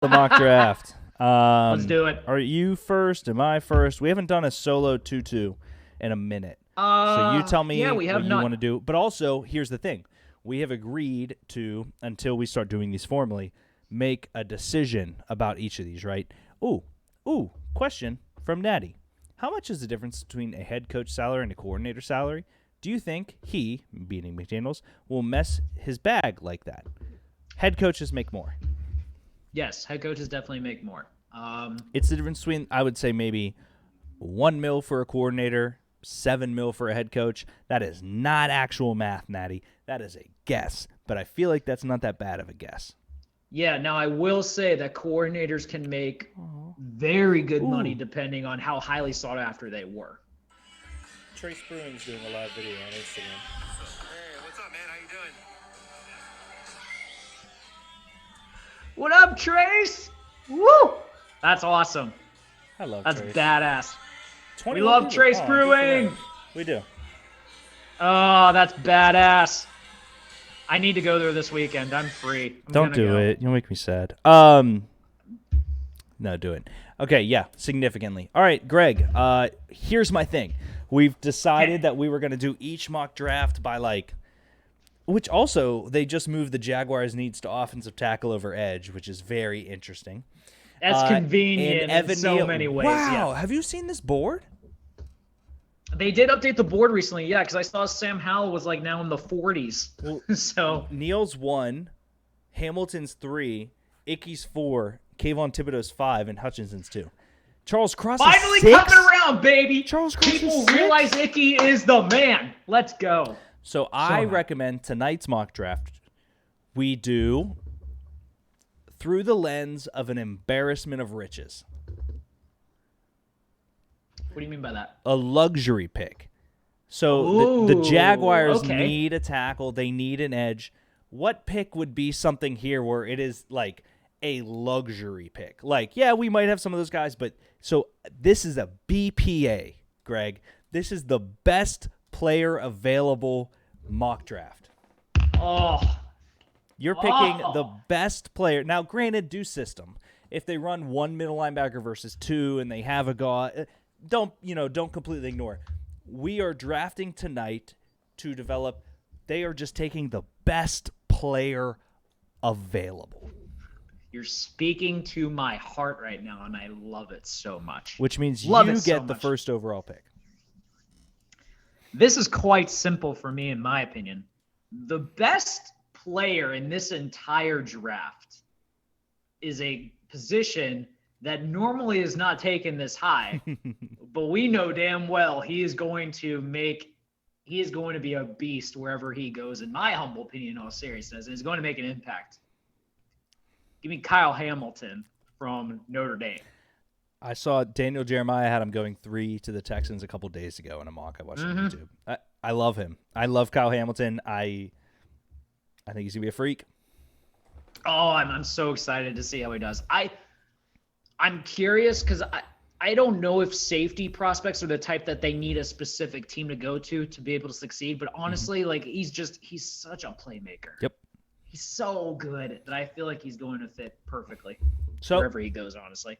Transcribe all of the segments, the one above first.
The mock draft. Let's do it. Are you first? Am I first? We haven't done a solo 2-2 in a minute. So you tell me what you want to do. But also, here's the thing. We have agreed to, until we start doing these formally, make a decision about each of these, right? Ooh, question from Natty. How much is the difference between a head coach salary and a coordinator salary? Do you think he, beating McDaniels, will mess his bag like that? Head coaches make more. Yes, head coaches definitely make more. It's the difference between, I would say, maybe $1 million for a coordinator, $7 million for a head coach. That is not actual math, Natty. That is a guess. But I feel like that's not that bad of a guess. Yeah, now I will say that coordinators can make very good money depending on how highly sought after they were. Trace Brewing's doing a live video on Instagram. Hey, what's up, man? How you doing? What up, Trace? Woo! That's awesome. I love That's Trace. Badass. We 21 love people. Trace Oh, Brewing. We do. Oh, that's badass. I need to go there this weekend. I'm free. Don't do it. You'll make me sad. No, do it. Okay, yeah, significantly. All right, Greg, here's my thing. We've decided that we were going to do each mock draft by which also they just moved the Jaguars' needs to offensive tackle over edge, which is very interesting. That's convenient in so many ways. Wow, yeah. Have you seen this board? They did update the board recently, yeah, because I saw Sam Howell was now in the 40s. Well, so Neal's 1, Hamilton's 3, Ickey's 4, Kayvon Thibodeau's 5, and Hutchinson's 2. Charles Cross finally is 6? coming around, baby. Charles Cross People is 6? realize Ickey is the man. Let's go. So I recommend tonight's mock draft we do through the lens of an embarrassment of riches. What do you mean by that? A luxury pick. So the Jaguars okay. need a tackle. They need an edge. What pick would be something here where it is like a luxury pick? We might have some of those guys, but so this is a BPA, Greg. This is the best player available mock draft. Oh. You're picking the best player. Now, granted, do system. If they run one middle linebacker versus two and they have a guy, don't completely ignore. We are drafting tonight to develop. They are just taking the best player available. You're speaking to my heart right now, and I love it so much. Which means you get the first overall pick. This is quite simple for me, in my opinion. The best player in this entire draft is a position that normally is not taken this high, but we know damn well he is going to be a beast wherever he goes, in my humble opinion, in all seriousness, and is going to make an impact. Give me Kyle Hamilton from Notre Dame. I saw Daniel Jeremiah had him going 3 to the Texans a couple days ago in a mock I watched on YouTube. I love him. I love Kyle Hamilton. I think he's going to be a freak. Oh, I'm so excited to see how he does. I'm curious because I don't know if safety prospects are the type that they need a specific team to go to be able to succeed. But honestly, he's such a playmaker. Yep. He's so good that I feel like he's going to fit perfectly wherever he goes, honestly.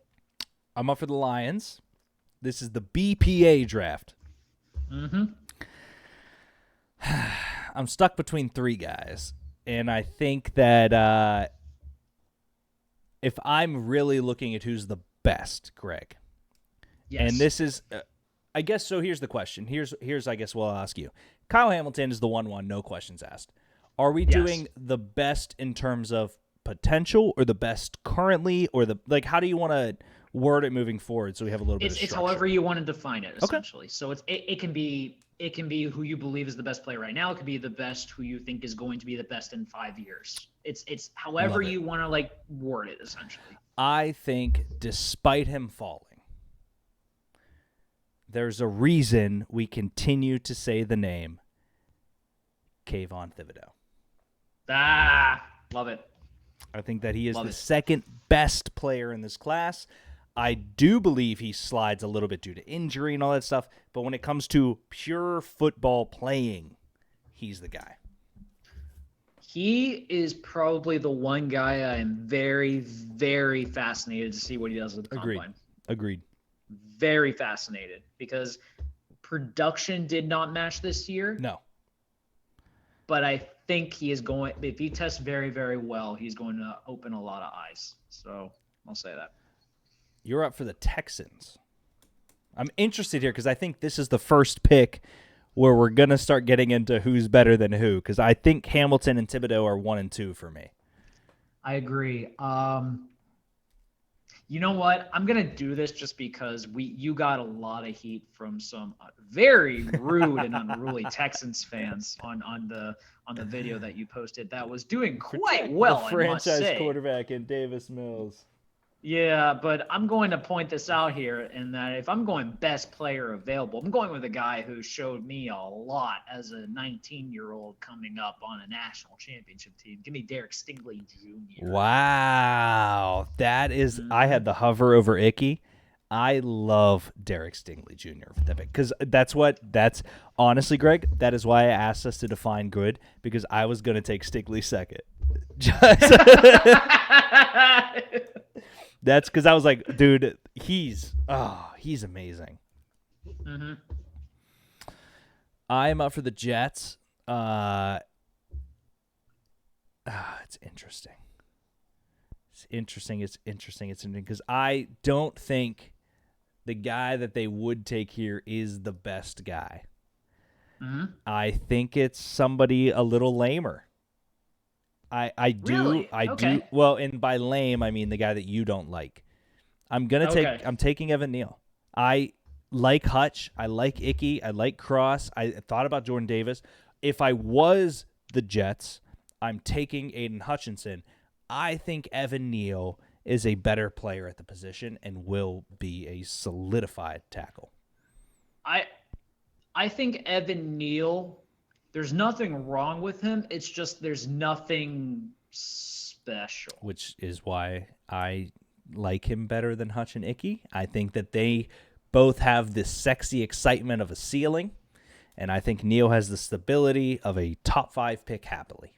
I'm up for the Lions. This is the BPA draft. I'm stuck between 3 guys. And I think that if I'm really looking at who's the best, Greg. Yes. And this is, I guess, so here's the question. Here's I guess, what I'll ask you. Kyle Hamilton is the 1-1, no questions asked. Are we doing the best in terms of potential or the best currently or how do you want to word it moving forward so we have a little bit of structure? It's however you want to define it, essentially. Okay. So it can be who you believe is the best player right now. It could be the best who you think is going to be the best in 5 years. It's however you want to word it, essentially. I think despite him falling, there's a reason we continue to say the name Kayvon Thibodeau. Love it. I think that he is the second best player in this class. I do believe he slides a little bit due to injury and all that stuff, but when it comes to pure football playing, he's the guy. He is probably the one guy I am very, very fascinated to see what he does with the combine. Agreed. Very fascinated because production did not match this year. No. But I think he is going, if he tests very, very well, he's going to open a lot of eyes. So I'll say that. You're up for the Texans. I'm interested here because I think this is the first pick where we're going to start getting into who's better than who, because I think Hamilton and Thibodeau are 1 and 2 for me. I agree. You know what? I'm going to do this just because you got a lot of heat from some very rude and unruly Texans fans on the video that you posted that was doing quite well, the franchise quarterback in Davis Mills. Yeah, but I'm going to point this out here in that if I'm going best player available, I'm going with a guy who showed me a lot as a 19-year-old coming up on a national championship team. Give me Derek Stingley Jr. Wow. That is I had the hover over Icky. I love Derek Stingley Jr. for that pick because that's honestly, Greg, that is why I asked us to define good, because I was going to take Stingley second. That's because I was like, dude, he's amazing. Mm-hmm. I'm up for the Jets. It's interesting. It's interesting because I don't think the guy that they would take here is the best guy. Mm-hmm. I think it's somebody a little lamer. I do. Really? I okay. do. Well, and by lame, I mean the guy that you don't like. I'm taking Evan Neal. I like Hutch. I like Icky. I like Cross. I thought about Jordan Davis. If I was the Jets, I'm taking Aiden Hutchinson. I think Evan Neal is a better player at the position and will be a solidified tackle. I think Evan Neal, there's nothing wrong with him. It's just there's nothing special. Which is why I like him better than Hutch and Icky. I think that they both have this sexy excitement of a ceiling, and I think Neal has the stability of a top 5 pick happily.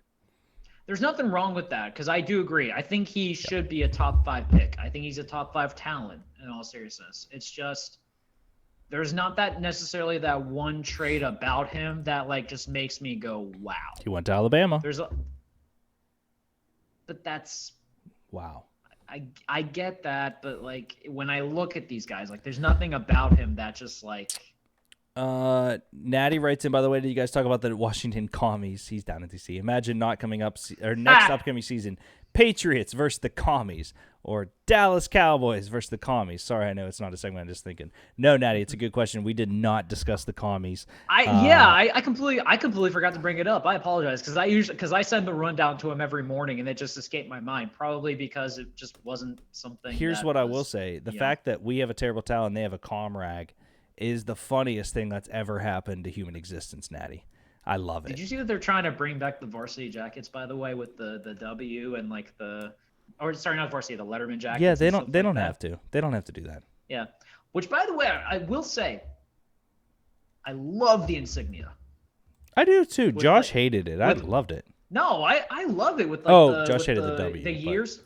There's nothing wrong with that because I do agree. I think he should be a top 5 pick. I think he's a top 5 talent in all seriousness. It's just there's not that necessarily that one trait about him that like just makes me go, wow. He went to Alabama. But that's wow. I get that, but like when I look at these guys, like there's nothing about him that just like. Natty writes in, by the way, did you guys talk about the Washington Commies? He's down in DC. Imagine not coming up or next upcoming season, Patriots versus the Commies, or Dallas Cowboys versus the Commies. Sorry, I know it's not a segment. I'm just thinking. No, Natty, it's a good question. We did not discuss the Commies. I completely forgot to bring it up. I apologize because I send the rundown to him every morning and it just escaped my mind. Probably because it just wasn't something. Here's what I will say: the fact that we have a terrible towel and they have a comrag is the funniest thing that's ever happened to human existence, Natty. I love it. Did you see that they're trying to bring back the varsity jackets, by the way, with the W and like not varsity, the Letterman jackets? Yeah, they don't have to. They don't have to do that. Yeah. Which, by the way, I will say, I love the insignia. I do too. Josh hated it. I loved it. No, I love it with like Josh hated the W. The years.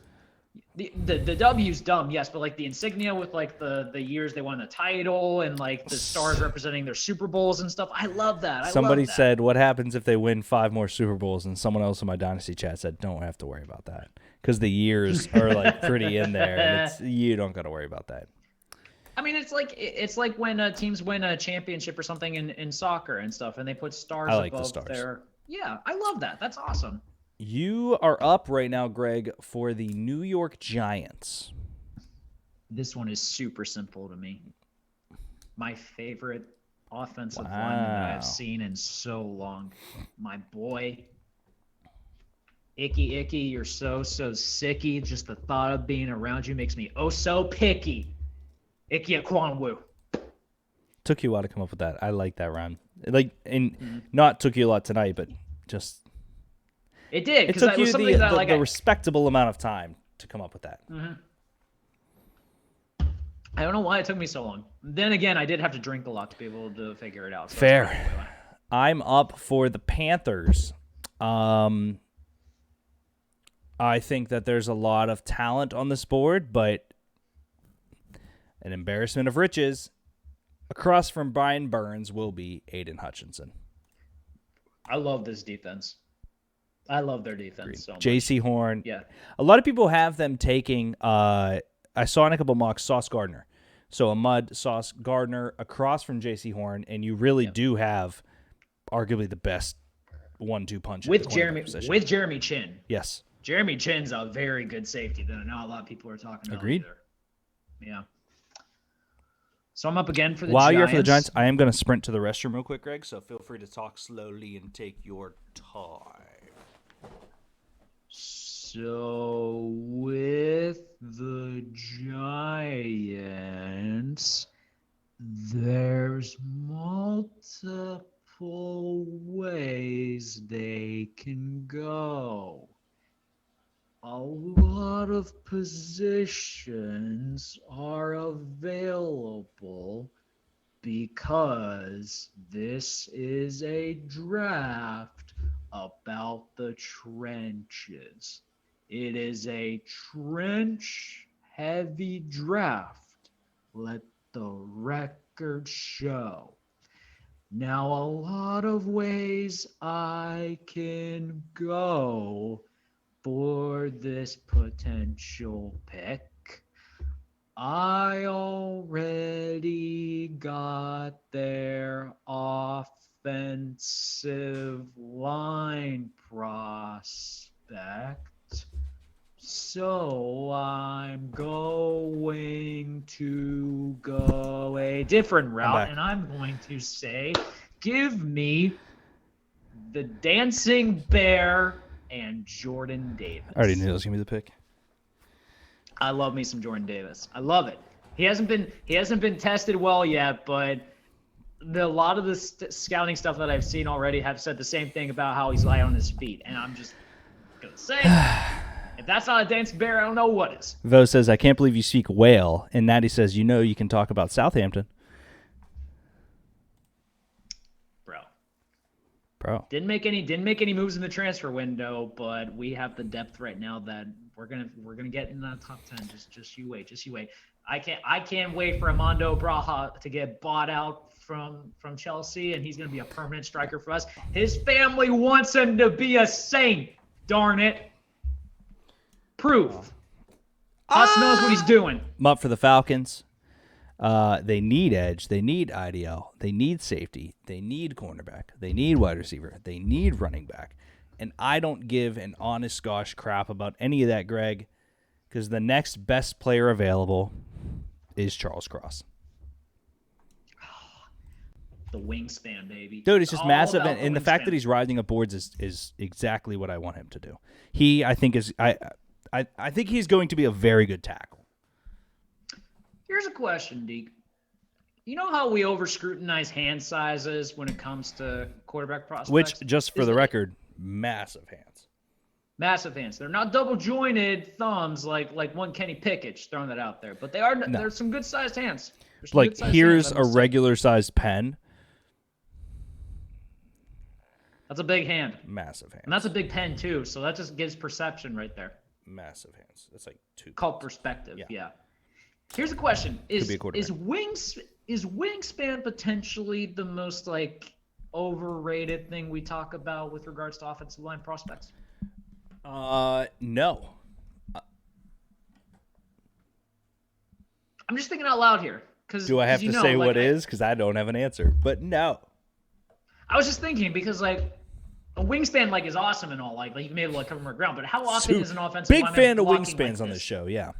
The W's dumb, yes, but like the insignia with like the years they won the title and like the stars representing their Super Bowls and stuff. I love that. Somebody said, "What happens if they win 5 more Super Bowls?" And someone else in my Dynasty chat said, "Don't have to worry about that because the years are like pretty in there, and you don't got to worry about that." I mean, it's like when teams win a championship or something in soccer and stuff, and they put stars above their. Yeah, I love that. That's awesome. You are up right now, Greg, for the New York Giants. This one is super simple to me. My favorite offensive lineman that I've seen in so long. My boy, Icky, you're so sicky. Just the thought of being around you makes me so picky. Icky Ekwonu. Took you a while to come up with that. I like that rhyme. Not took you a lot tonight, but just... It did. It took you the respectable amount of time to come up with that. Mm-hmm. I don't know why it took me so long. Then again, I did have to drink a lot to be able to figure it out. So fair. I'm up for the Panthers. I think that there's a lot of talent on this board, but an embarrassment of riches across from Brian Burns will be Aiden Hutchinson. I love this defense. I love their defense so much. J.C. Horn. Yeah. A lot of people have them taking, I saw in a couple mocks, Sauce Gardner. So Ahmad, Sauce Gardner across from J.C. Horn, and you really do have arguably the best 1-2 punch with Jeremy Chin. Yes. Jeremy Chin's a very good safety that I know a lot of people are talking about. Agreed. Either. Yeah. So I'm up again for the While Giants. you're for the Giants, I am going to sprint to the restroom real quick, Greg, so feel free to talk slowly and take your time. So with the Giants, there's multiple ways they can go. A lot of positions are available because this is a draft about the trenches. It is a trench-heavy draft. Let the record show. Now, a lot of ways I can go for this potential pick. I already got their offensive line prospect. So I'm going to go a different route, and I'm going to say, give me the Dancing Bear and Jordan Davis. I already knew it was going to be the pick. I love me some Jordan Davis. I love it. He hasn't been tested well yet, but a lot of the scouting stuff that I've seen already have said the same thing about how he's light on his feet, and I'm just gonna say, if that's not a dancing bear, I don't know what is. Vo says, I can't believe you speak whale. And Natty says, you can talk about Southampton. Bro. Didn't make any moves in the transfer window, but we have the depth right now that we're gonna get in the top 10. Just you wait. I can't wait for Armando Braha to get bought out from Chelsea, and he's gonna be a permanent striker for us. His family wants him to be a Saint. Darn it. Proof. Huss knows what he's doing. I'm up for the Falcons. They need edge. They need IDL. They need safety. They need cornerback. They need wide receiver. They need running back. And I don't give an honest gosh crap about any of that, Greg, because the next best player available is Charles Cross. The wingspan, baby. Dude, it's just massive, and the fact that he's rising up boards is exactly what I want him to do. I think he's going to be a very good tackle. Here's a question, Deke. You know how we over-scrutinize hand sizes when it comes to quarterback prospects? Which, just for the record, massive hands. Massive hands. They're not double-jointed thumbs like one Kenny Pickett, throwing that out there. But they are. No. There's some good-sized hands. Like, here's a regular-sized pen. That's a big hand. Massive hands. And that's a big pen, too, so that just gives perception right there. Massive hands. That's like 2. Called perspective, yeah. Here's a question: Is wingspan potentially the most overrated thing we talk about with regards to offensive line prospects? No. I'm just thinking out loud here. Do I have to say what is? Because I don't have an answer. But no. I was just thinking because a wingspan is awesome and all, you can be able to cover more ground. But how often is an offensive lineman big fan of wingspans on this show? Yeah.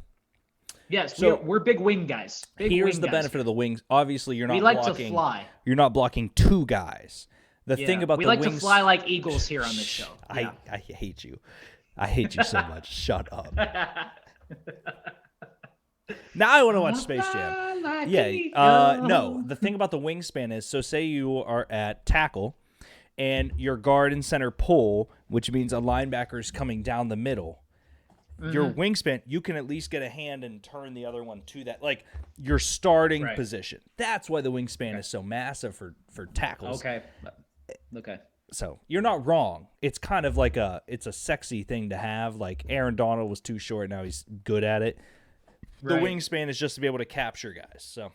Yes, so we're big wing guys. Here's the benefit of the wings. Obviously, you're not blocking. We like to fly. You're not blocking 2 guys. The thing about we the like wings, to fly like eagles here on this show. Yeah. I hate you. I hate you so much. Shut up. Now I want to watch Space Jam. No. The thing about the wingspan is, so say you are at tackle, and your guard and center pull, which means a linebacker is coming down the middle. Mm-hmm. Your wingspan, you can at least get a hand and turn the other one to that, your starting position. That's why the wingspan is so massive for tackles. Okay. So you're not wrong. It's kind of like it's a sexy thing to have. Like Aaron Donald was too short. Now he's good at it. Right. The wingspan is just to be able to capture guys. So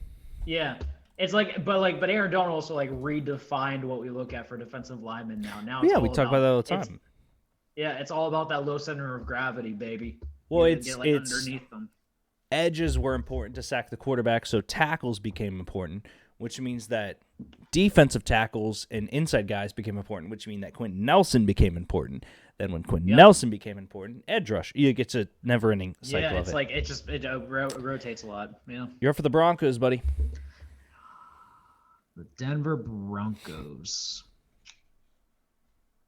yeah, it's but Aaron Donald also like redefined what we look at for defensive linemen now. Now yeah, we talk about that all the time. It's all about that low center of gravity, baby. Well, it's underneath them. Edges were important to sack the quarterback, so tackles became important, which means that defensive tackles and inside guys became important, which means that Quentin Nelson became important. Then when Quentin Nelson became important, edge rush. You get a never-ending cycle of it. Yeah, it's like it rotates a lot. Yeah. You're up for the Broncos, buddy. The Denver Broncos.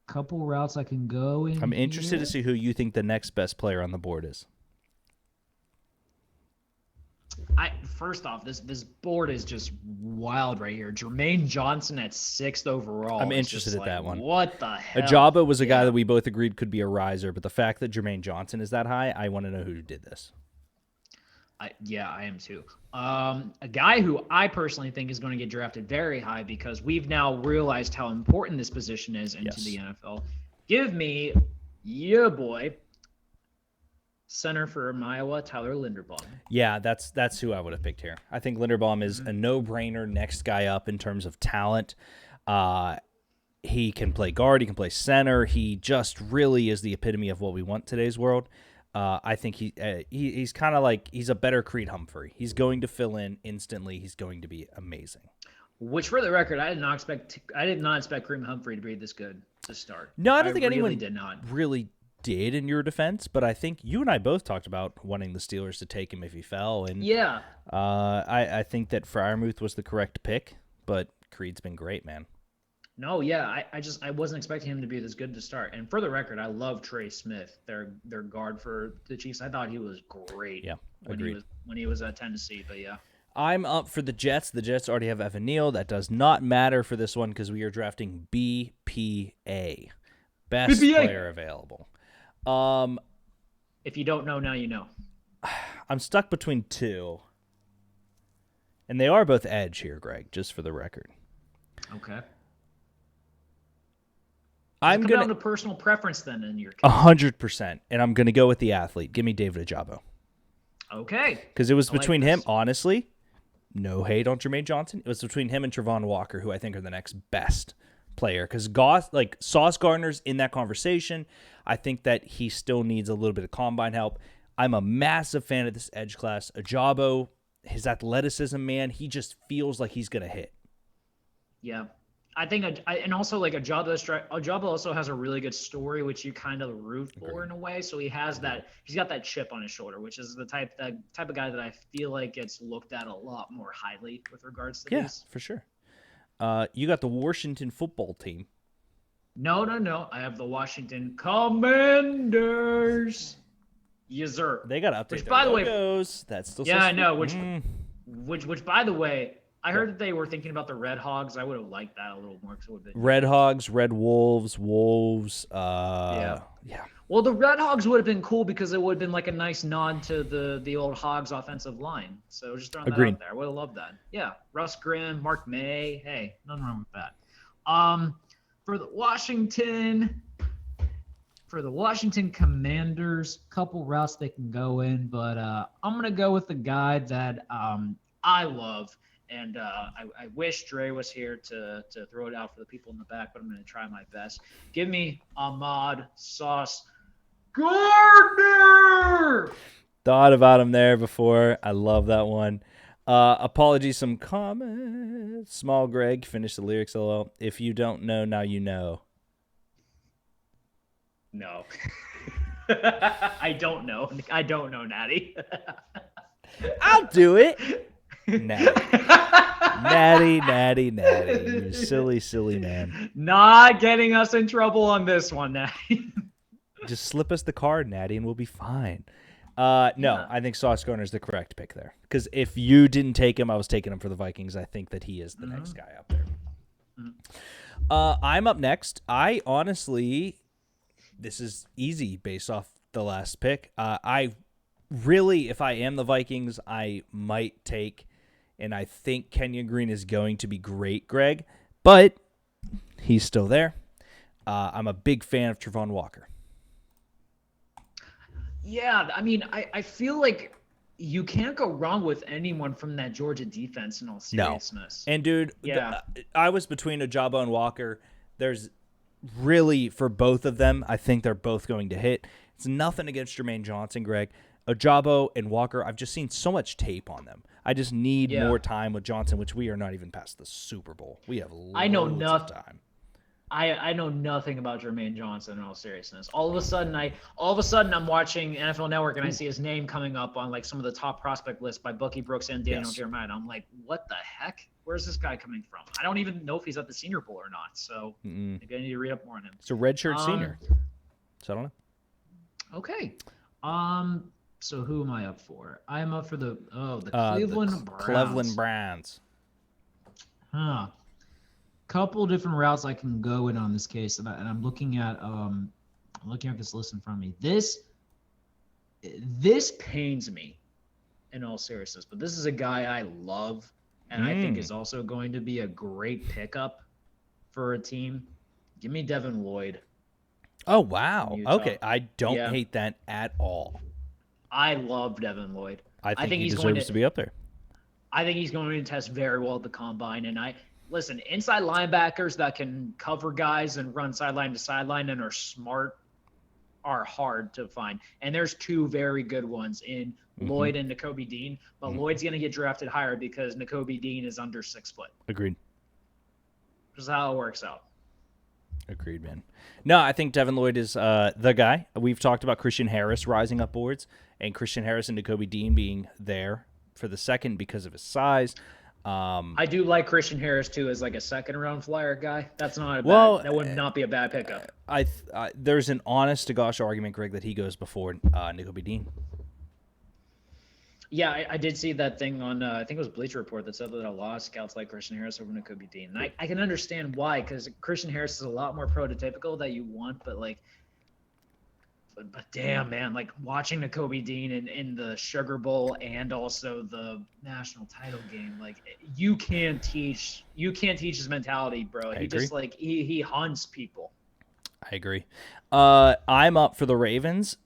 Couple routes I can go in. I'm interested to see who you think the next best player on the board is. First off, this board is just wild right here. Jermaine Johnson at 6th overall. I'm interested at that one. What the hell? Ajabo was a guy that we both agreed could be a riser, but the fact that Jermaine Johnson is that high, I want to know who did this. I am too. A guy who I personally think is going to get drafted very high because we've now realized how important this position is into the NFL. Give me your boy, center for Iowa, Tyler Linderbaugh. Yeah, that's who I would have picked here. I think Linderbaugh is a no-brainer next guy up in terms of talent. He can play guard, he can play center. He just really is the epitome of what we want today's world. I think he's kind of like he's a better Creed Humphrey. He's going to fill in instantly. He's going to be amazing. Which, for the record, I did not expect Creed Humphrey to be this good to start. No, I don't think anyone really did in your defense, but I think you and I both talked about wanting the Steelers to take him if he fell, and I think that Freiermuth was the correct pick, but Creed's been great, man. No, yeah, I wasn't expecting him to be this good to start. And for the record, I love Trey Smith, their guard for the Chiefs. I thought he was great. Yeah, when he was at Tennessee, but yeah. I'm up for the Jets. The Jets already have Evan Neal. That does not matter for this one because we are drafting BPA, best player available. If you don't know, now you know. I'm stuck between two, and they are both edge here, Greg, just for the record. Okay. I'm going to down to personal preference then in your case. 100%, and I'm going to go with the athlete. Give me David Ajabo. Okay. Because it was between him, honestly, no hate on Jermaine Johnson. It was between him and Travon Walker, who I think are the next best player. Because Sauce Gardner's in that conversation. I think that he still needs a little bit of combine help. I'm a massive fan of this edge class. Ajabo, his athleticism, man, he just feels like he's going to hit. Yeah. I think, and also like Ajabo also has a really good story, which you kind of root for in a way. So he has that, he's got that chip on his shoulder, which is the type of guy that I feel like gets looked at a lot more highly with regards to these. Yeah, for sure. You got the Washington football team. No. I have the Washington Commanders. Yes, sir. They got to update which, by the way, that's still I know. Which, by the way. I heard that they were thinking about the Red Hogs. I would have liked that a little more. Red Hogs, Red Wolves. Yeah. Well, the Red Hogs would have been cool because it would have been like a nice nod to the old Hogs offensive line. So just throwing that out there. I would have loved that. Yeah. Russ Grimm, Mark May. Hey, nothing wrong with that. For the Washington Commanders, couple routes they can go in, but I'm gonna go with the guy that I love. And I wish Dre was here to throw it out for the people in the back, but I'm going to try my best. Give me Ahmad Sauce Gardner! Thought about him there before. I love that one. Apologies, some comments. Small Greg, finish the lyrics, LOL. If you don't know, now you know. No. I don't know, Natty. I'll do it. Natty. You silly man. Not getting us in trouble on this one, Natty. Just slip us the card, Natty, and we'll be fine. No, I think Sauce Gardner is the correct pick there. Because if you didn't take him, I was taking him for the Vikings. I think that he is the next guy up there. I'm up next. I honestly, this is easy based off the last pick. If I am the Vikings, I might take, and I think Kenyon Green is going to be great, Greg, but he's still there. I'm a big fan of Travon Walker. Yeah, I mean, I feel like you can't go wrong with anyone from that Georgia defense in all seriousness. No. And, dude, yeah. I was between Ojabo and Walker. There's really, for both of them, I think they're both going to hit. It's nothing against Jermaine Johnson, Greg. Ojabo and Walker, I've just seen so much tape on them. I just need more time with Johnson, which we are not even past the Super Bowl. We have loads of time. I know nothing about Jermaine Johnson in all seriousness. All of a sudden I'm watching NFL Network and I see his name coming up on like some of the top prospect lists by Bucky Brooks and Daniel Jeremiah. I'm like, what the heck? Where's this guy coming from? I don't even know if he's at the Senior Bowl or not. So maybe I need to read up more on him. It's a redshirt senior. So I don't know. Okay. So who am I up for? I am up for the Cleveland Browns. Cleveland Browns. Huh. Couple different routes I can go in on this case, and I'm looking at this list in front of me. This pains me, in all seriousness, but this is a guy I love, and I think is also going to be a great pickup for a team. Give me Devin Lloyd. Oh wow! Okay, I don't hate that at all. I love Devin Lloyd. I think he deserves to be up there. I think he's going to test very well at the combine, and listen, inside linebackers that can cover guys and run sideline to sideline and are smart are hard to find. And there's two very good ones in Lloyd and Nakobe Dean. But Lloyd's going to get drafted higher because Nakobe Dean is under 6 foot. Agreed. This is how it works out. Agreed, man. No, I think Devin Lloyd is the guy. We've talked about Christian Harris rising up boards, and Christian Harris and Nakobe Dean being there for the second because of his size. I do like Christian Harris too as like a second round flyer guy. That's not a bad, that would not be a bad pickup. There's an honest to gosh argument, Greg, that he goes before Nakobe Dean. Yeah, I did see that thing on I think it was Bleacher Report that said that a lot of scouts like Christian Harris over Nakobe Dean. And I can understand why, because Christian Harris is a lot more prototypical that you want, but damn, man, like watching Nakobe Dean in the Sugar Bowl and also the national title game, like you can't teach his mentality, bro. He just like he hunts people. I agree. I'm up for the Ravens.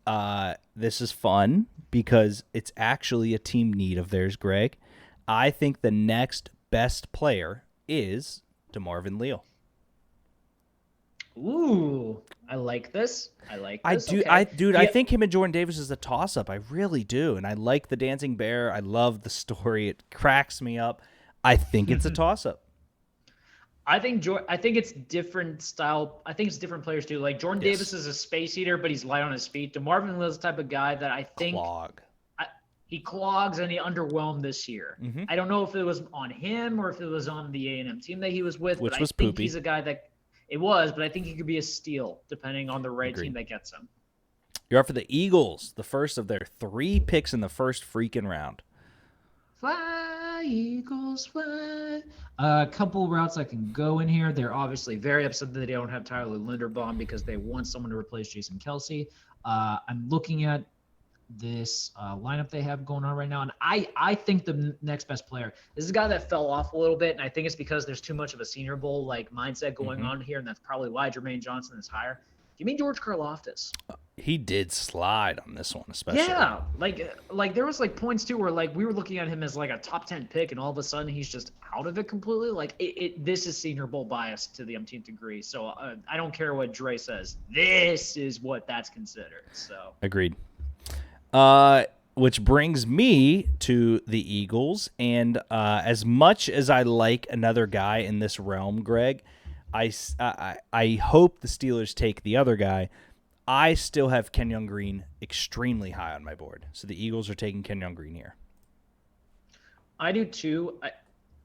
This is fun because it's actually a team need of theirs, Greg. I think the next best player is DeMarvin Leal. Ooh, I like this. I do. Okay. I think him and Jordan Davis is a toss-up. I really do, and I like the Dancing Bear. I love the story. It cracks me up. I think it's a toss-up. I think it's different style. I think it's different players too. Like Jordan Davis is a space eater, but he's light on his feet. DeMarvin Leal's the type of guy that I think he clogs and he underwhelmed this year. I don't know if it was on him or if it was on the A&M team that he was with, which but was I think poopy. He's a guy that it was, but I think he could be a steal depending on the right team that gets him. You're up for the Eagles, the first of their 3 picks in the first freaking round. Fly, Eagles, fly. A couple routes I can go in here. They're obviously very upset that they don't have Tyler Linderbaugh because they want someone to replace Jason Kelsey. I'm looking at this lineup they have going on right now, and I think the next best player is a guy that fell off a little bit, and I think it's because there's too much of a Senior Bowl like mindset going on here, and that's probably why Jermaine Johnson is higher. Give me George Karlaftis. He did slide on this one, especially. Yeah, like there was like points too where like we were looking at him as like a top 10 pick, and all of a sudden he's just out of it completely. Like this is Senior Bowl bias to the umpteenth degree. So I don't care what Dre says. This is what that's considered. So agreed. Which brings me to the Eagles, and as much as I like another guy in this realm, Greg, I hope the Steelers take the other guy. I still have Kenyon Green extremely high on my board. So the Eagles are taking Kenyon Green here. I do too.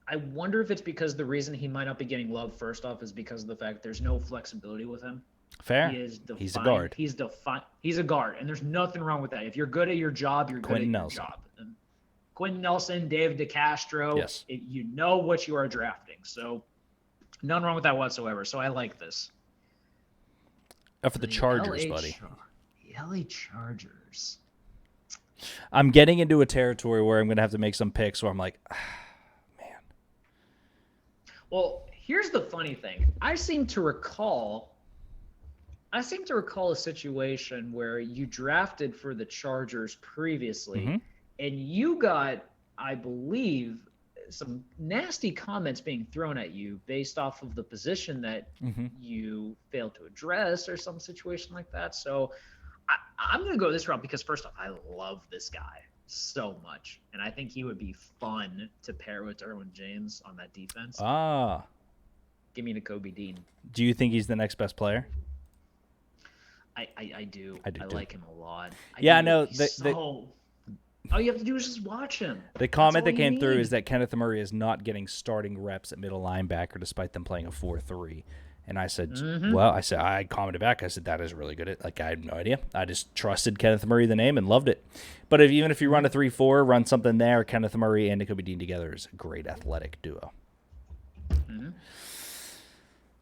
I wonder if it's because the reason he might not be getting love first off is because of the fact there's no flexibility with him. Fair. He's a guard. He's a guard, and there's nothing wrong with that. If you're good at your job, you're good at your job. And Quentin Nelson, David DeCastro, you know what you are drafting. So none wrong with that whatsoever. So I like this. For the Chargers, buddy. The LA Chargers. I'm getting into a territory where I'm going to have to make some picks where I'm like, man. Well, here's the funny thing. I seem to recall I seem to recall a situation where you drafted for the Chargers previously, and you got, I believe, some nasty comments being thrown at you based off of the position that you failed to address or some situation like that. So I'm going to go this route because, first off, I love this guy so much, and I think he would be fun to pair with Derwin James on that defense. Give me the Kobe Dean. Do you think he's the next best player? I do. I like him a lot. I know. All you have to do is just watch him. The comment that came through is that Kenneth Murray is not getting starting reps at middle linebacker despite them playing a 4-3. And I said, I commented back. I said, that is really good. I had no idea. I just trusted Kenneth Murray, the name, and loved it. But even if you run a 3-4, run something there, Kenneth Murray and Kobe Dean together is a great athletic duo.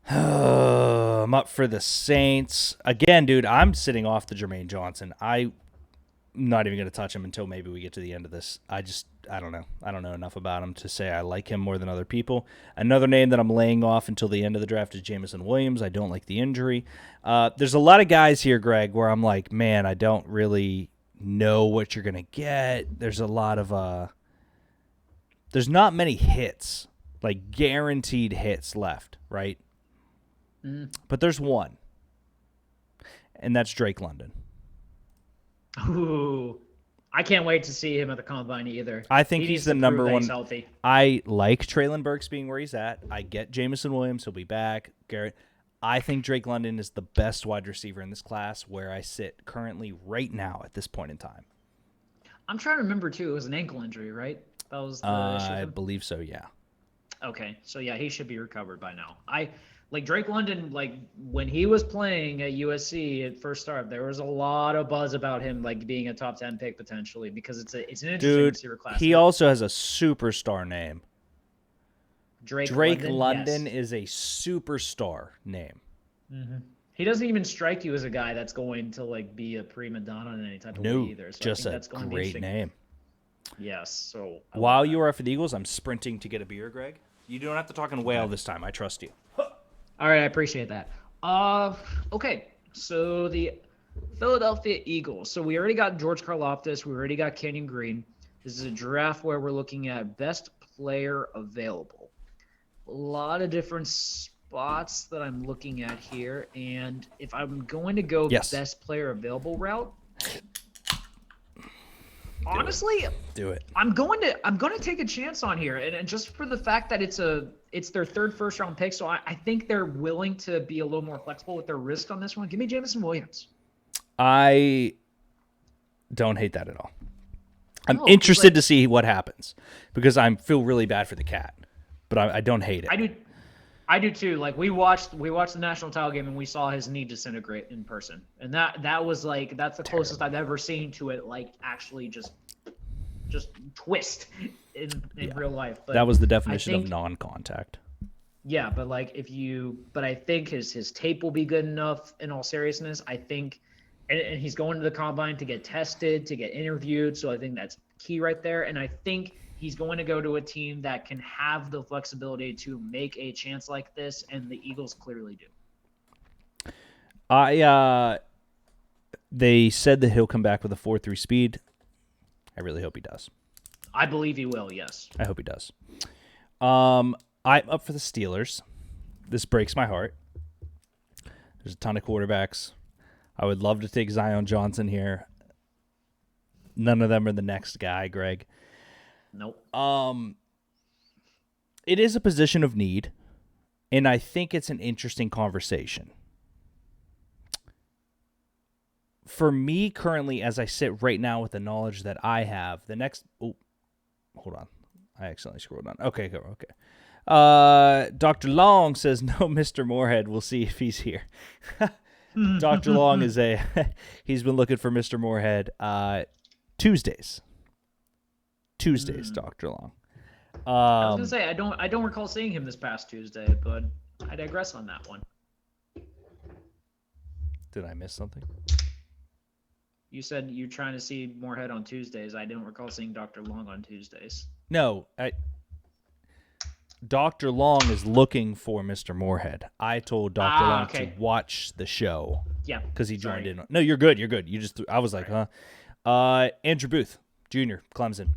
I'm up for the Saints. Again, dude, I'm sitting off the Jermaine Johnson. I'm not even going to touch him until maybe we get to the end of this. I don't know. I don't know enough about him to say I like him more than other people. Another name that I'm laying off until the end of the draft is Jameson Williams. I don't like the injury. There's a lot of guys here, Greg, where I'm like, man, I don't really know what you're going to get. There's a lot of there's not many hits, like guaranteed hits left, right? But there's one, and that's Drake London. Ooh, I can't wait to see him at the Combine either. I think he's the number one. Healthy. I like Treylon Burks being where he's at. I get Jameson Williams. He'll be back. Garrett. I think Drake London is the best wide receiver in this class where I sit currently right now at this point in time. I'm trying to remember, too. It was an ankle injury, right? That was the issue. I believe so, yeah. Okay, so yeah, he should be recovered by now. Like Drake London, like when he was playing at USC at first start, there was a lot of buzz about him like being a top 10 pick potentially because it's an interesting receiver class. He also has a superstar name. Drake London is a superstar name. He doesn't even strike you as a guy that's going to like be a prima donna in any type of way either. So just a great name. Yes. So while you are up for the Eagles, I'm sprinting to get a beer, Greg. You don't have to talk in whale this time. I trust you. All right, I appreciate that. Okay, so the Philadelphia Eagles. So we already got George Karlaftis. We already got Kenyon Green. This is a draft where we're looking at best player available. A lot of different spots that I'm looking at here, and if I'm going to go best player available route, honestly, do it. I'm going to take a chance on here, and just for the fact that it's their third first round pick, so I think they're willing to be a little more flexible with their risk on this one. Give me Jameson Williams. I don't hate that at all. I'm interested to see what happens because I feel really bad for the cat, but I don't hate it. I do too. Like we watched the national title game and we saw his knee disintegrate in person, and that was like that's the closest I've ever seen to it. Like actually just twist in real life. But that was the definition of non-contact. Yeah, but I think his tape will be good enough. In all seriousness, I think, and he's going to the Combine to get tested, to get interviewed. So I think that's key right there. And I think he's going to go to a team that can have the flexibility to make a chance like this, and the Eagles clearly do. They said that he'll come back with a 4.3 speed. I really hope he does. I believe he will, yes. I hope he does. I'm up for the Steelers. This breaks my heart. There's a ton of quarterbacks. I would love to take Zion Johnson here. None of them are the next guy, Greg. Nope. It is a position of need, and I think it's an interesting conversation. For me, currently, as I sit right now with the knowledge that I have, the next... Oh, hold on. I accidentally scrolled on. Okay. Dr. Long says, no, Mr. Moorhead. We'll see if he's here. Dr. Long is he's been looking for Mr. Moorhead Tuesdays, Dr. Long. I was going to say, I don't recall seeing him this past Tuesday, but I digress on that one. Did I miss something? You said you're trying to see Moorhead on Tuesdays. I didn't recall seeing Dr. Long on Tuesdays. No, Dr. Long is looking for Mr. Moorhead. I told Dr. Long to watch the show Yeah. Because he joined in. No, you're good. You're good. You just I was like, huh? Andrew Booth, Jr., Clemson.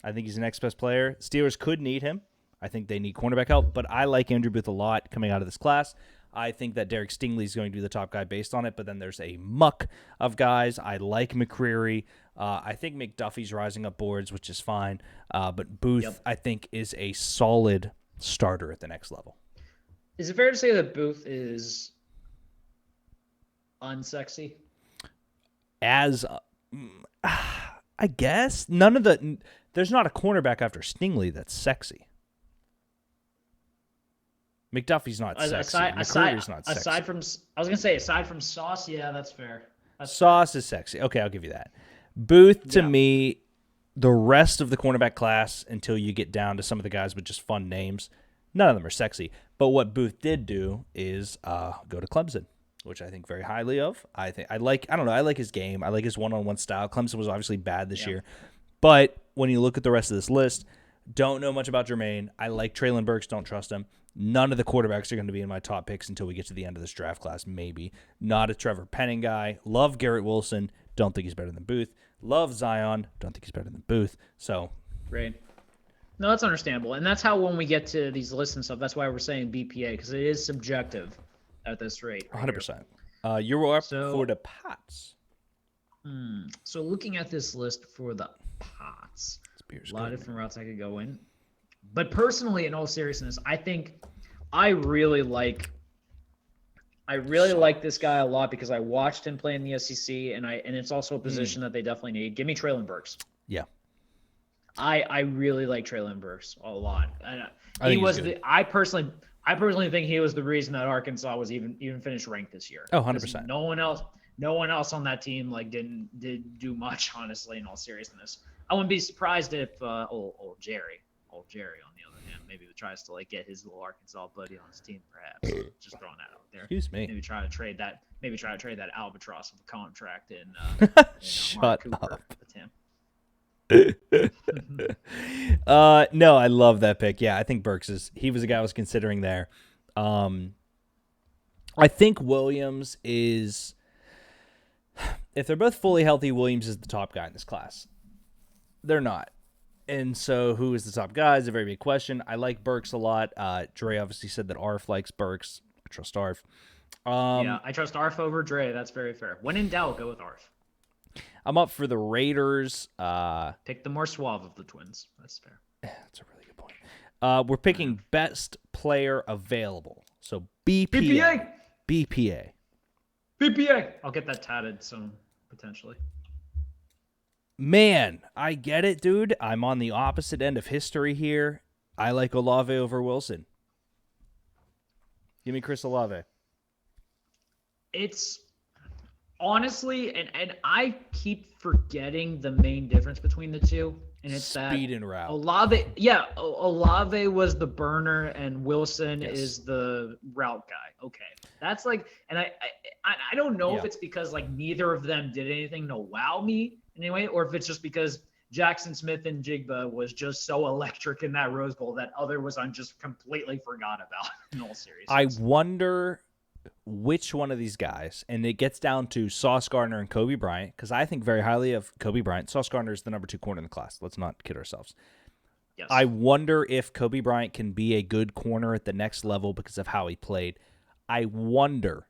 I think he's the next best player. Steelers could need him. I think they need cornerback help, but I like Andrew Booth a lot coming out of this class. I think that Derek Stingley is going to be the top guy based on it, but then there's a muck of guys. I like McCreary. I think McDuffie's rising up boards, which is fine. But Booth, I think, is a solid starter at the next level. Is it fair to say that Booth is unsexy? As I guess there's not a cornerback after Stingley that's sexy. McDuffie's not sexy. McCreary's not sexy. Aside from, I was gonna say, aside from Sauce, yeah, that's fair. Sauce is sexy. Okay, I'll give you that. Booth, to me, the rest of the cornerback class, until you get down to some of the guys with just fun names, none of them are sexy. But what Booth did do is go to Clemson, which I think very highly of. I like his game. I like his one-on-one style. Clemson was obviously bad this year. But when you look at the rest of this list, don't know much about Jermaine. I like Traylon Burks. Don't trust him. None of the quarterbacks are going to be in my top picks until we get to the end of this draft class, maybe. Not a Trevor Penning guy. Love Garrett Wilson. Don't think he's better than Booth. Love Zion. Don't think he's better than Booth. So, right. No, that's understandable. And that's how when we get to these lists and stuff, that's why we're saying BPA, because it is subjective at this rate. Right 100%. You're up for the Pats. So looking at this list for the Pats, a lot of different routes I could go in. But personally, in all seriousness, I think I really like this guy a lot because I watched him play in the SEC, and it's also a position that they definitely need. Give me Traylon Burks. Yeah. I really like Traylon Burks a lot. I personally think he was the reason that Arkansas was even finished ranked this year. Oh, 100%. No one else on that team did do much, honestly, in all seriousness. I wouldn't be surprised if old Jerry on the other hand maybe tries to get his little Arkansas buddy on his team, perhaps. Just throwing that out there. Excuse me. Maybe try to trade that albatross of a contract in Shut Cooper up. With him. No, I love that pick. Yeah, I think Burks he was a guy I was considering there. I think Williams is, if they're both fully healthy, Williams is the top guy in this class. They're not. And so who is the top guy is a very big question. I like Burks a lot. Dre obviously said that Arf likes Burks. I trust Arf. Yeah, I trust Arf over Dre. That's very fair. When in doubt, go with Arf. I'm up for the Raiders. Pick the more suave of the twins. That's fair. That's a really good point. We're picking best player available. So BPA. BPA. I'll get that tatted soon, potentially. Man, I get it, dude. I'm on the opposite end of history here. I like Olave over Wilson. Give me Chris Olave. It's honestly, and I keep forgetting the main difference between the two, and it's speed and route. Olave was the burner, and Wilson is the route guy. Okay, that's and I don't know if it's because neither of them did anything to wow me anyway, or if it's just because Jackson Smith and Jigba was just so electric in that Rose Bowl that other was I just completely forgot about in all seriousness. I wonder which one of these guys, and it gets down to Sauce Gardner and Kobe Bryant, because I think very highly of Kobe Bryant. Sauce Gardner is the number 2 corner in the class. Let's not kid ourselves. Yes. I wonder if Kobe Bryant can be a good corner at the next level because of how he played. I wonder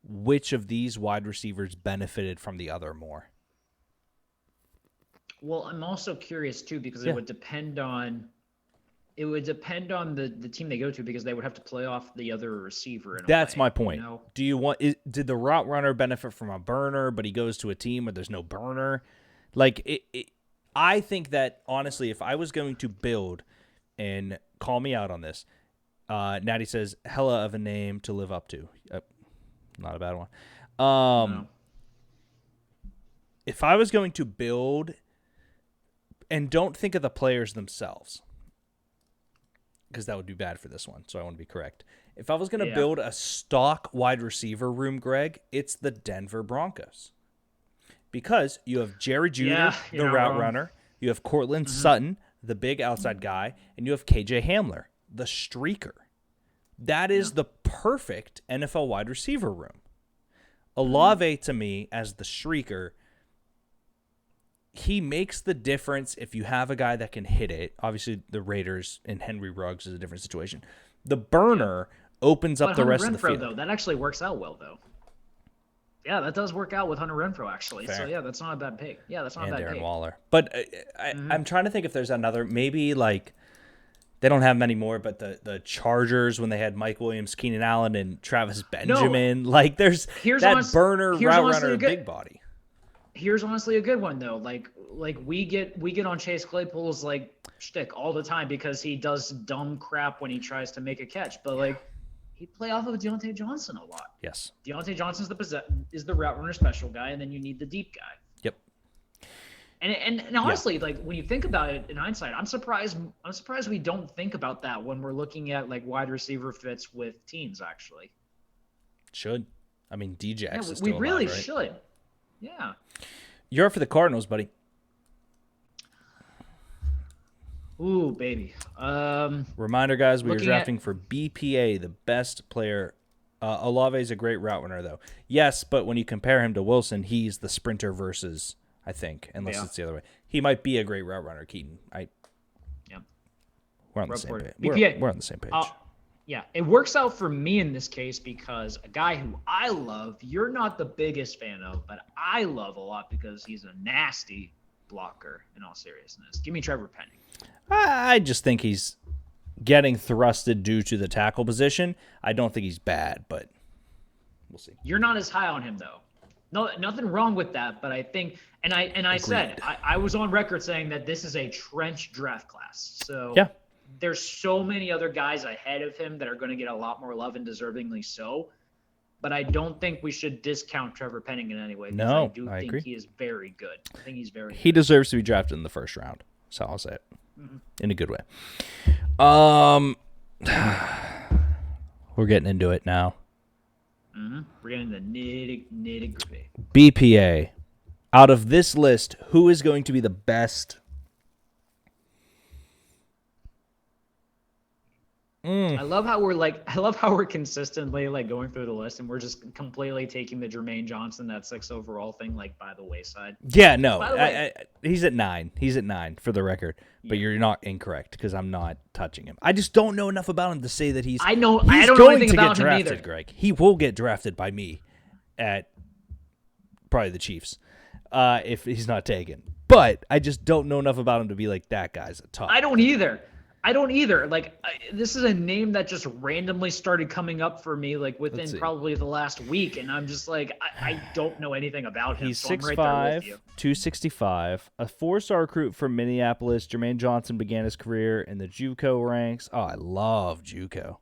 which of these wide receivers benefited from the other more. Well, I'm also curious too because it would depend on the team they go to because they would have to play off the other receiver. That's my point. Do you want? Did the route runner benefit from a burner, but he goes to a team where there's no burner? I think that honestly, if I was going to build, and call me out on this, Natty says hella of a name to live up to. Not a bad one. No. If I was going to build. And don't think of the players themselves, because that would be bad for this one, so I want to be correct. If I was going to build a stock wide receiver room, Greg, it's the Denver Broncos. Because you have Jerry Jr., the route runner, you have Cortland Sutton, the big outside guy, and you have KJ Hamler, the streaker. That is the perfect NFL wide receiver room. Olave, to me, as the streaker, he makes the difference if you have a guy that can hit it. Obviously, the Raiders and Henry Ruggs is a different situation. The burner opens up the rest of the field. Though, that actually works out well, though. Yeah, that does work out with Hunter Renfrow, actually. Fair. So, yeah, that's not a bad pick. Yeah, that's not a bad Darren pick. Waller. But I'm trying to think if there's another, maybe like, they don't have many more, but the Chargers, when they had Mike Williams, Keenan Allen, and Travis Benjamin, like there's burner route runner, big body. Here's honestly a good one, though. Like we get on Chase Claypool's like shtick all the time because he does dumb crap when he tries to make a catch. But like, he'd play off of Deontay Johnson a lot. Yes. Deontay Johnson's is the route runner special guy, and then you need the deep guy. Yep. And honestly, like when you think about it in hindsight, I'm surprised we don't think about that when we're looking at like wide receiver fits with teams. Actually, should. I mean, Djax is still we alive, really right? should. Yeah. You're up for the Cardinals, buddy. Ooh, baby. Reminder, guys, we are drafting for BPA, the best player. Olave is a great route runner, though. Yes, but when you compare him to Wilson, he's the sprinter versus, I think, unless it's the other way. He might be a great route runner, Keaton. We're on the same page. We're on the same page. Yeah, it works out for me in this case because a guy who I love, you're not the biggest fan of, but I love a lot because he's a nasty blocker, in all seriousness. Give me Trevor Penning. I just think he's getting thrusted due to the tackle position. I don't think he's bad, but we'll see. You're not as high on him, though. No, nothing wrong with that, but I think, and I said, I was on record saying that this is a trench draft class. So yeah. There's so many other guys ahead of him that are going to get a lot more love and deservingly so. But I don't think we should discount Trevor Penning in any way. No, I do think he is very good. I think he's very good. He deserves to be drafted in the first round. So I'll say it in a good way. We're getting into it now. We're getting the nitty-gritty. BPA. Out of this list, who is going to be the best? I love how we're consistently like going through the list and we're just completely taking the Jermaine Johnson, that 6th overall thing, like by the wayside. Yeah, no, he's at 9. He's at 9 for the record, but you're not incorrect because I'm not touching him. I just don't know enough about him to say that he's. I don't know anything about him either. Greg, he will get drafted by me at probably the Chiefs if he's not taken. But I just don't know enough about him to be like that guy's a top. I don't either. Like, this is a name that just randomly started coming up for me, like, within probably the last week. And I'm just like, I don't know anything about him. He's so 6'5", right 265, a 4-star recruit from Minneapolis. Jermaine Johnson began his career in the JUCO ranks. Oh, I love JUCO.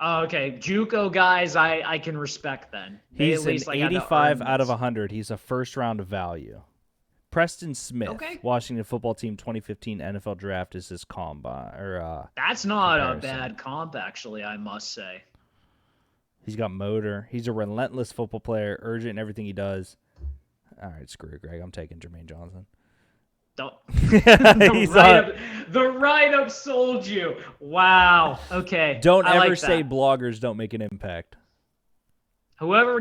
Oh, okay. JUCO guys, I can respect then. He's an 85 out of 100. He's a first-round value. Preston Smith, Washington football team 2015 NFL draft is his combine. That's not a bad comp, actually, I must say. He's got motor. He's a relentless football player, urgent in everything he does. All right, screw it, Greg. I'm taking Jermaine Johnson. The write-up sold you. Wow. Okay. Don't ever say bloggers don't make an impact. Whoever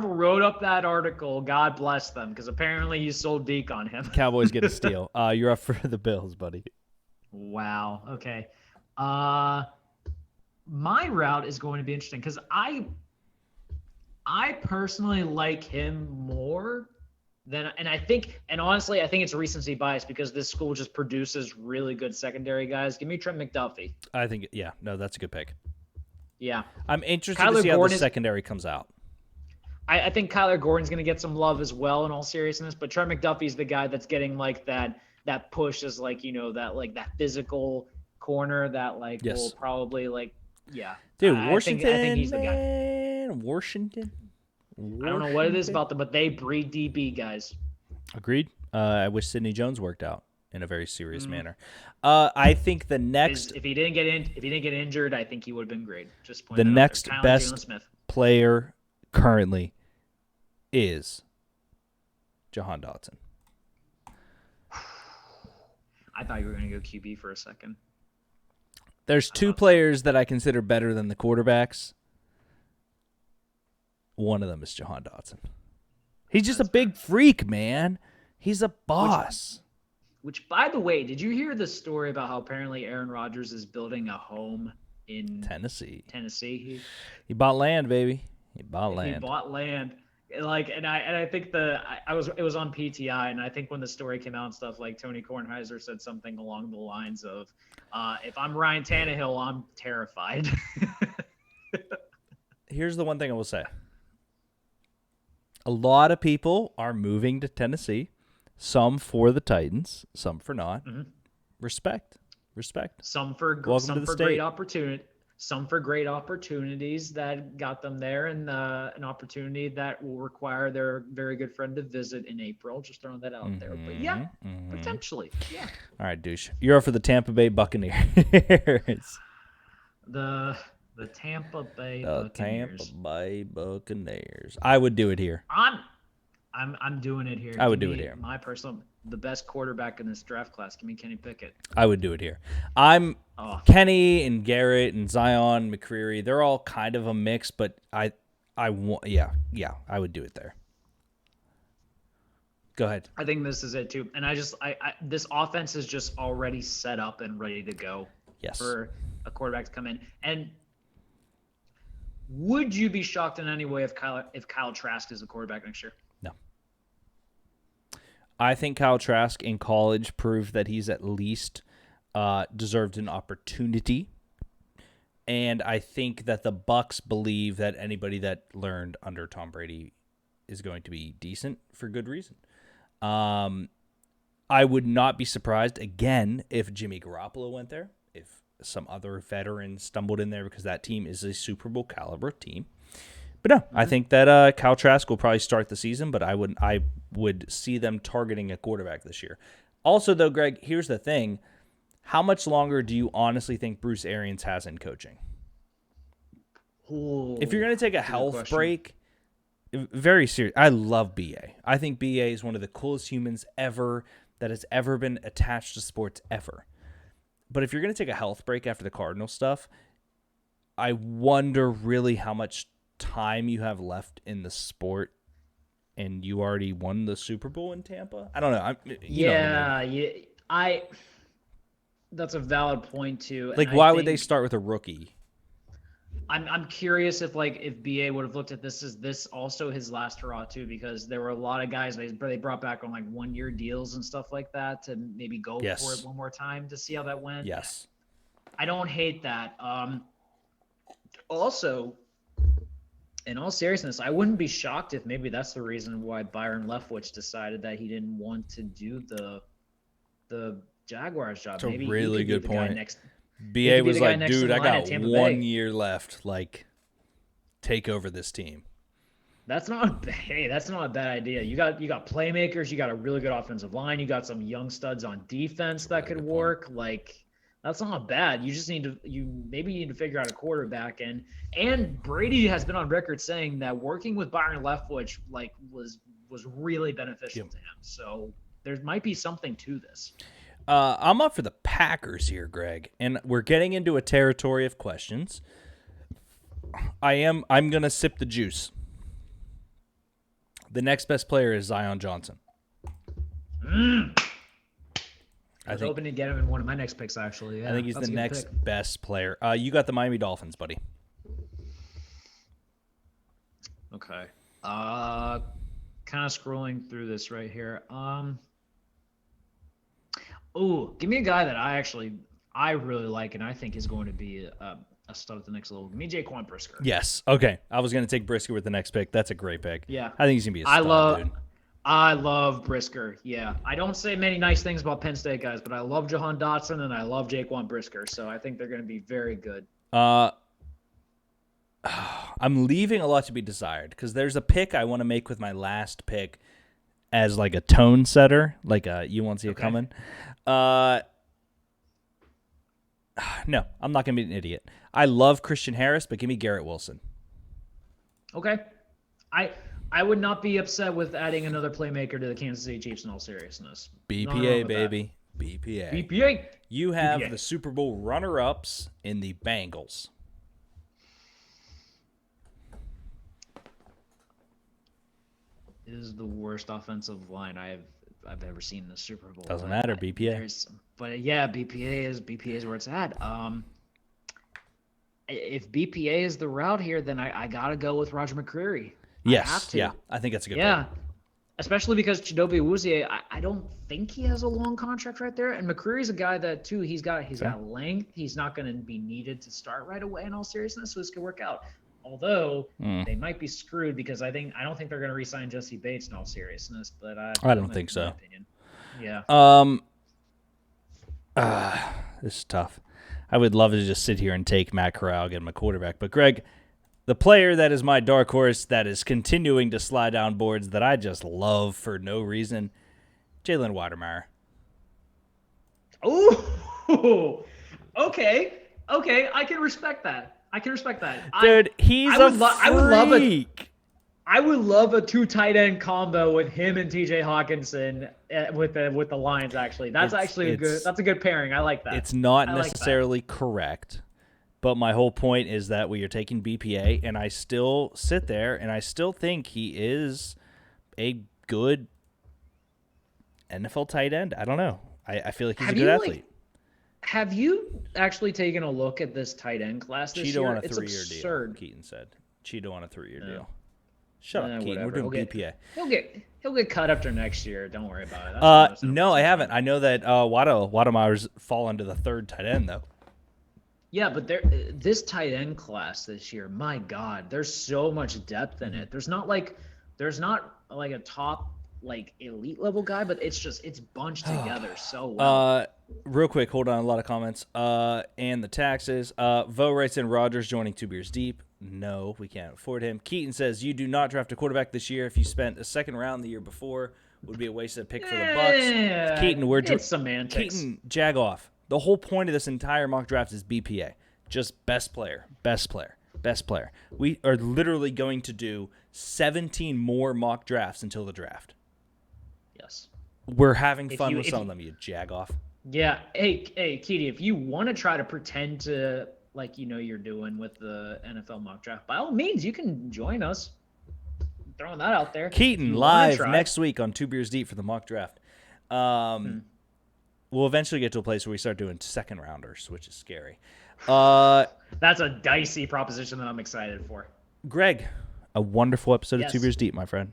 wrote up that article, God bless them, because apparently you sold Deke on him. Cowboys get a steal. You're up for the Bills, buddy. Wow. Okay. My route is going to be interesting because I personally like him more than, and honestly, I think it's recency bias because this school just produces really good secondary guys. Give me Trent McDuffie. I think, that's a good pick. Yeah. I'm interested to see how the secondary comes out. I think Kyler Gordon's going to get some love as well, in all seriousness. But Trent McDuffie's the guy that's getting like that push as like, that physical corner that will probably Dude, Washington. I think he's the guy. Washington. I don't know what it is about them, but they breed DB guys. Agreed. I wish Sidney Jones worked out in a very serious manner. I think the next, if he didn't get injured, I think he would have been great. Just the next best player currently is Johan Dodson. I thought you were going to go QB for a second. There's two players that I consider better than the quarterbacks. one of them is Johan Dodson. He's just a big freak, man. He's a boss. Which, by the way, did you hear the story about how apparently Aaron Rodgers is building a home in Tennessee? He bought land, baby. He bought land. Like, and I think it was on PTI, and I think when the story came out and stuff, like Tony Kornheiser said something along the lines of, "If I'm Ryan Tannehill, I'm terrified." Here's the one thing I will say: a lot of people are moving to Tennessee. Some for the Titans, some for not. Mm-hmm. Respect. Some for great opportunity. Some for great opportunities that got them there, and an opportunity that will require their very good friend to visit in April. Just throwing that out there. But yeah, potentially. Yeah. All right, douche. You're up for the Tampa Bay Buccaneers. The Tampa Bay Buccaneers. Tampa Bay Buccaneers. I would do it here. I'm doing it here. I would do it here. The best quarterback in this draft class. Give me Kenny Pickett. I would do it here. Kenny and Garrett and Zion, McCreary. They're all kind of a mix, but I would do it there. Go ahead. I think this is it too, and this offense is just already set up and ready to go. Yes. For a quarterback to come in. And would you be shocked in any way if Kyle Trask is the quarterback next year? No. I think Kyle Trask in college proved that he's at least deserved an opportunity. And I think that the Bucs believe that anybody that learned under Tom Brady is going to be decent for good reason. I would not be surprised, again, if Jimmy Garoppolo went there, if some other veteran stumbled in there, because that team is a Super Bowl caliber team. But no, I think that Kyle Trask will probably start the season, but I would see them targeting a quarterback this year. Also, though, Greg, here's the thing. How much longer do you honestly think Bruce Arians has in coaching? Ooh, if you're going to take a health break, very serious. I love BA. I think BA is one of the coolest humans ever that has ever been attached to sports ever. But if you're going to take a health break after the Cardinal stuff, I wonder really how much time you have left in the sport, and you already won the Super Bowl in Tampa. I don't know. That's a valid point too. Like, why would they start with a rookie? I'm curious if BA would have looked at this as this also his last hurrah too, because there were a lot of guys they brought back on 1-year deals and stuff like that to maybe go for it one more time to see how that went. Yes, I don't hate that. Also, in all seriousness, I wouldn't be shocked if maybe that's the reason why Byron Leftwich decided that he didn't want to do the Jaguars job. That's maybe a really good point. BA was like, dude, I got 1 year left. Like, take over this team. That's not a bad idea. You got playmakers. You got a really good offensive line. You got some young studs on defense that could work. Like, that's not bad. You just need to figure out a quarterback. And Brady has been on record saying that working with Byron Leftwich was really beneficial to him. So there might be something to this. I'm up for the Packers here, Greg, and we're getting into a territory of questions. I'm going to sip the juice. The next best player is Zion Johnson. I was hoping to get him in one of my next picks, actually. Yeah, I think he's the next best player. You got the Miami Dolphins, buddy. Okay. Kind of scrolling through this right here. Give me a guy that I really like and I think is going to be a stud at the next level. Give me Jaquan Brisker. Yes. Okay. I was going to take Brisker with the next pick. That's a great pick. Yeah. I think he's going to be a stud, dude. I love Brisker. Yeah. I don't say many nice things about Penn State guys, but I love Johan Dodson and I love Jaquan Brisker. So I think they're going to be very good. I'm leaving a lot to be desired because there's a pick I want to make with my last pick as like a tone setter, you won't see it coming. No, I'm not going to be an idiot. I love Christian Harris, but give me Garrett Wilson. Okay. I would not be upset with adding another playmaker to the Kansas City Chiefs in all seriousness. BPA, baby. BPA. BPA. You have the Super Bowl runner-ups in the Bengals. is the worst offensive line I've ever seen in the Super Bowl. Doesn't matter, BPA. But yeah, BPA is where it's at. If BPA is the route here, then I gotta go with Roger McCreary. Yes, yeah, I think that's a good pick. Especially because Chidobe Awuzie, I don't think he has a long contract right there. And McCreary's a guy that too, he's got length. He's not going to be needed to start right away in all seriousness, so this could work out. Although they might be screwed because I don't think they're going to re-sign Jesse Bates in all seriousness. But I don't think so. Yeah. This is tough. I would love to just sit here and take Matt Corral, get him a quarterback. But Greg, the player that is my dark horse that is continuing to slide down boards that I just love for no reason, Jalen Wydermyer. Oh, okay. I can respect that. Dude, he's a freak. I would love a 2 tight end combo with him and TJ Hawkinson with the Lions. Actually, that's a good pairing. I like that. It's not necessarily correct. But my whole point is that we are taking BPA, and I still sit there, and I still think he is a good NFL tight end. I don't know. I feel like he's a good athlete. Have you actually taken a look at this tight end class this year? On a 3-year deal, Keaton said. Cheeto on a 3-year deal. Shut up, Keaton. Whatever. We're doing BPA. He'll get cut after next year. Don't worry about it. No, I haven't. I know that Wydermyer's fall into the 3rd tight end, though. Yeah, but this tight end class this year, my God, there's so much depth in it. There's not like a top elite level guy, but it's bunched together so well. Real quick, hold on, a lot of comments. And the taxes. Vo writes in Rodgers joining 2 beers deep. No, we can't afford him. Keaton says you do not draft a quarterback this year. If you spent a 2nd round the year before, would be a wasted pick for the Bucs. Keaton, it's semantics. Keaton, jag off. The whole point of this entire mock draft is BPA. Just best player. We are literally going to do 17 more mock drafts until the draft. Yes. We're having fun with some of them, you jag off. Yeah. Hey, Keaty, if you want to try to pretend to, you're doing with the NFL mock draft, by all means, you can join us. I'm throwing that out there. Keaton, live next week on 2 Beers Deep for the mock draft. We'll eventually get to a place where we start doing 2nd rounders, which is scary. That's a dicey proposition that I'm excited for. Greg, a wonderful episode of 2 Beers Deep, my friend.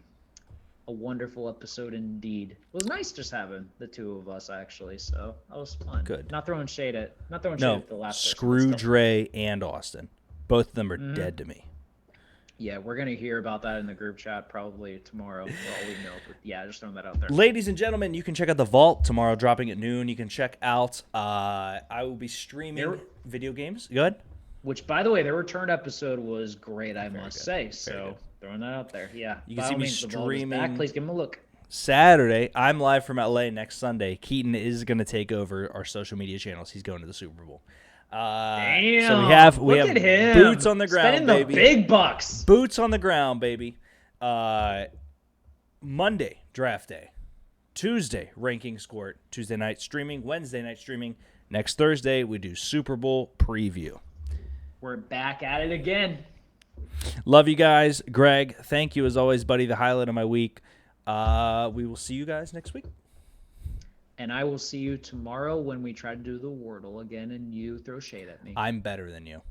A wonderful episode indeed. It was nice just having the 2 of us, actually. So that was fun. Good. Not throwing shade at the last. Screw Dre and Austin. Both of them are dead to me. Yeah, we're going to hear about that in the group chat probably tomorrow, for all we know. But yeah, just throwing that out there. Ladies and gentlemen, you can check out The Vault tomorrow, dropping at noon. You can check out, I will be streaming video games. Go ahead. Which, by the way, their return episode was great, I must say. So throwing that out there. Yeah. You can see me streaming. Please give them a look. Saturday, I'm live from LA next Sunday. Keaton is going to take over our social media channels. He's going to the Super Bowl. Damn. So we have at him. boots on the ground, Spending baby. The big bucks. Boots on the ground, baby. Monday, draft day. Tuesday, ranking score. Tuesday night streaming. Wednesday night streaming. Next Thursday, we do Super Bowl preview. We're back at it again. Love you guys. Greg, thank you as always, buddy. The highlight of my week. We will see you guys next week. And I will see you tomorrow when we try to do the Wordle again and you throw shade at me. I'm better than you.